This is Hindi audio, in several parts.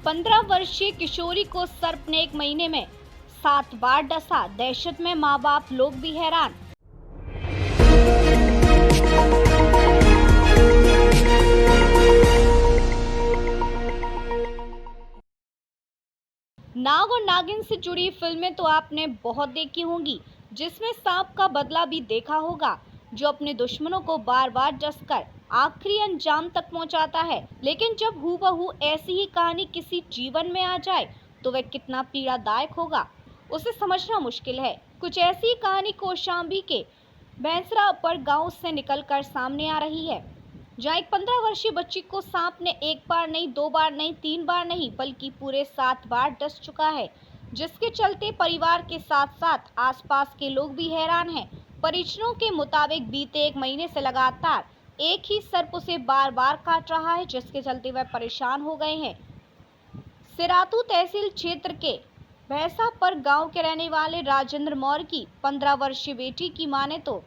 15 वर्षीय किशोरी को सर्प ने एक महीने में 7 बार डसा। दहशत में माँ बाप लोग भी हैरान। नाग और नागिन से जुड़ी फिल्में तो आपने बहुत देखी होंगी, जिसमें सांप का बदला भी देखा होगा, जो अपने दुश्मनों को बार बार डसकर आखिरी अंजाम तक पहुंचाता है। लेकिन जब हूबहू ऐसी ही कहानी किसी जीवन में आ जाए तो वह कितना पीड़ादायक होगा, उसे समझना मुश्किल है। कुछ ऐसी कहानी कौशाम्बी के भैंसरा पर गांव से निकलकर सामने आ रही है, जहां एक 15 वर्षीय बच्ची को सांप ने एक बार नहीं, 2 बार नहीं, 3 बार नहीं, बल्कि पूरे 7 बार डस चुका है, जिसके चलते परिवार के साथ साथ आसपास के लोग भी हैरान हैं। परिजनों के मुताबिक बीते 1 महीने से लगातार एक ही सर्प उसे बार बार काट रहा है, जिसके चलते वह परेशान हो गए हैं। सिरातू तहसील क्षेत्र के भैंसा पर गांव के रहने वाले राजेंद्र मौर्य की 15 वर्षीय बेटी की माने तो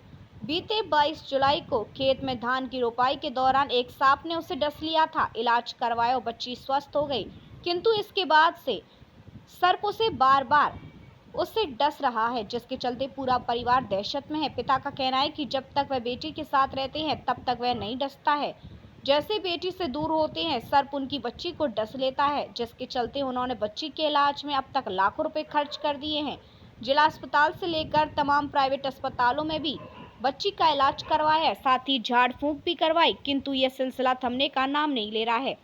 बीते 22 जुलाई को खेत में धान की रोपाई के दौरान एक सांप ने उसे डस लिया था। इलाज करवाया और बच्ची स्वस्थ हो गई, किंतु इसके बाद से सर्प उसे बार बार डस रहा है, जिसके चलते पूरा परिवार दहशत में है। पिता का कहना है कि जब तक वह बेटी के साथ रहते हैं तब तक वह नहीं डसता है, जैसे बेटी से दूर होते हैं सर्प उनकी बच्ची को डस लेता है, जिसके चलते उन्होंने बच्ची के इलाज में अब तक लाखों रुपए खर्च कर दिए हैं। जिला अस्पताल से लेकर तमाम प्राइवेट अस्पतालों में भी बच्ची का इलाज करवाया है, साथ ही झाड़ फूंक भी करवाई, किंतु यह सिलसिला थमने का नाम नहीं ले रहा है।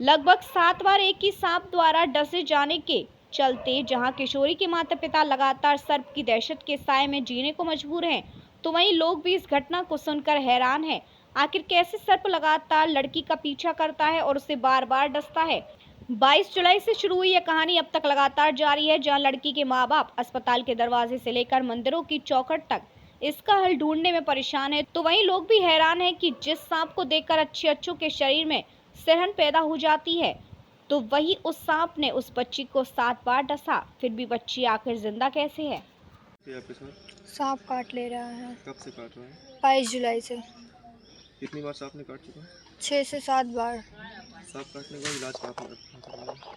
लगभग 7 बार एक ही सांप द्वारा डसे जाने के चलते जहां किशोरी के माता पिता लगातार सर्प की दहशत के साए में जीने को मजबूर हैं, तो वहीं लोग भी इस घटना को सुनकर हैरान हैं। आखिर कैसे सर्प लगातार लड़की का पीछा करता है और उसे बार बार डसता है। 22 जुलाई से शुरू हुई यह कहानी अब तक लगातार जारी है, जहां लड़की के माँ बाप अस्पताल के दरवाजे से लेकर मंदिरों की चौखट तक इसका हल ढूंढने में परेशान है, तो वहीं लोग भी हैरान हैं कि जिस सांप को देखकर अच्छों के शरीर में सिरहन पैदा हो जाती है, तो वही उस सांप ने उस बच्ची को 7 बार डसा। फिर भी बच्ची आखिर जिंदा कैसे है? सांप काट ले रहा है। कब से काट रहा है? 22 जुलाई से। कितनी बार सांप ने काट चुका है? 6 से 7 बार। सांप काटने का इलाज कहाँ पर?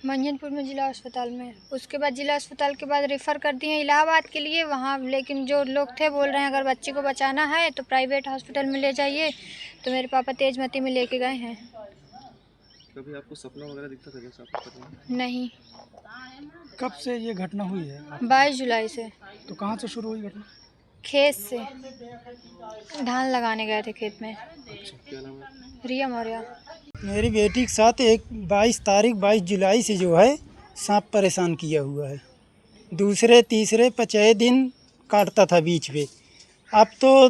मंजनपुर में जिला अस्पताल में। उसके बाद जिला अस्पताल के बाद रेफ़र कर दिए इलाहाबाद के लिए वहाँ, लेकिन जो लोग थे बोल रहे हैं अगर बच्ची को बचाना है तो प्राइवेट हॉस्पिटल में ले जाइए, तो मेरे पापा तेजमती में लेके गए हैं। कभी आपको सपना वगैरह दिखता था क्या सांप काटने? नहीं। कब से ये घटना हुई है? 22 जुलाई से। तो कहाँ से शुरू हुई घटना? खेत से, धान लगाने गए थे खेत में। अच्छा, क्या नाम है? रिया मौर्य। मेरी बेटी के साथ 22 जुलाई से जो है सांप परेशान किया हुआ है। दूसरे तीसरे 5 दिन काटता था बीच में, अब तो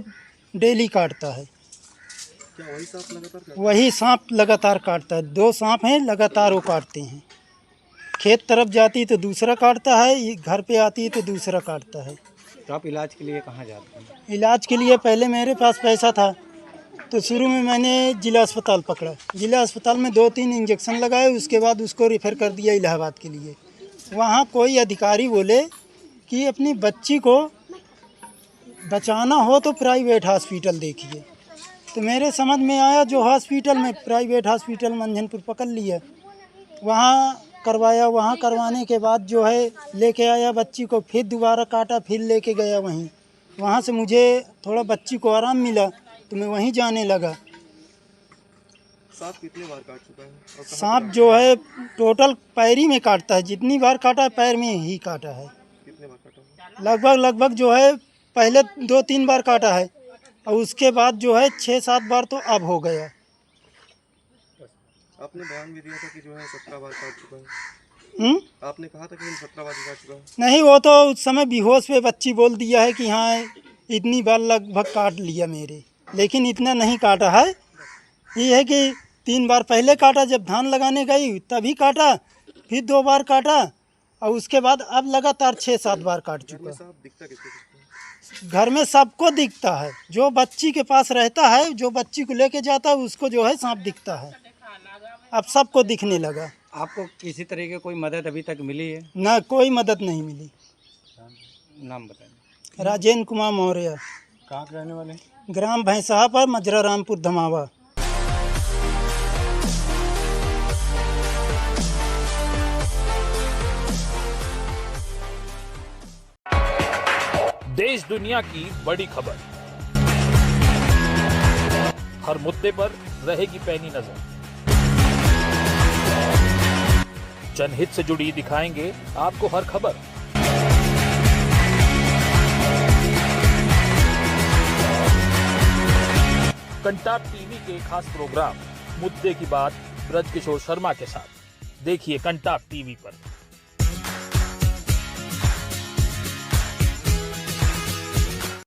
डेली काटता है। क्या वही सांप लगातार काटता है? वही सांप लगातार काटता है। 2 सांप हैं लगातार वो काटते हैं। खेत तरफ जाती तो दूसरा काटता है, घर पे आती है तो दूसरा काटता है। तो आप इलाज के लिए कहाँ जाते हैं? इलाज के लिए पहले मेरे पास पैसा था तो शुरू में मैंने जिला अस्पताल पकड़ा। जिला अस्पताल में 2-3 इंजेक्शन लगाए, उसके बाद उसको रेफ़र कर दिया इलाहाबाद के लिए। वहाँ कोई अधिकारी बोले कि अपनी बच्ची को बचाना हो तो प्राइवेट हॉस्पिटल देखिए। तो मेरे समझ में आया जो हॉस्पिटल में प्राइवेट हॉस्पिटल मंझनपुर पकड़ लिया, वहाँ करवाया। वहाँ करवाने के बाद जो है लेके आया बच्ची को, फिर दोबारा काटा, फिर लेके गया वहीं। वहाँ से मुझे थोड़ा बच्ची को आराम मिला तो मैं वहीं जाने लगा। सांप कितनी बार काट चुका है? और कहाँ सांप जो है टोटल पैर में काटता है, जितनी बार काटा पैर में ही काटा है। कितने बार काटा? लगभग जो है पहले 2-3 बार काटा है और उसके बाद जो है 6-7 बार तो अब हो गया। आपने बयान भी दिया था कि जो है 17 बार काट चुका है। आपने कहा था कि 17 बार काट चुका है। नहीं, वो तो उस समय बेहोश पे बच्ची बोल दिया है कि हाँ इतनी बार लगभग काट लिया मेरे, लेकिन इतना नहीं काटा है। ये है कि 3 बार पहले काटा जब धान लगाने गई तभी काटा, फिर 2 बार काटा और उसके बाद अब लगातार 6-7 बार काट चुका। सांप दिखता किसको? घर में सबको दिखता है, जो बच्ची के पास रहता है, जो बच्ची को लेके जाता है उसको जो है सांप दिखता है। अब सबको दिखने लगा। आपको किसी तरह की कोई मदद अभी तक मिली है? ना, कोई मदद नहीं मिली। नाम बताइए। राजेंद्र कुमार मौर्य। कहाँ के रहने वाले? ग्राम भैंसा पर, मजरा रामपुर, धमावा। देश दुनिया की बड़ी खबर, हर मुद्दे पर रहेगी पैनी नजर। जनहित से जुड़ी दिखाएंगे आपको हर खबर। कंटाप टीवी के खास प्रोग्राम मुद्दे की बात ब्रजकिशोर शर्मा के साथ देखिए कंटाप टीवी पर।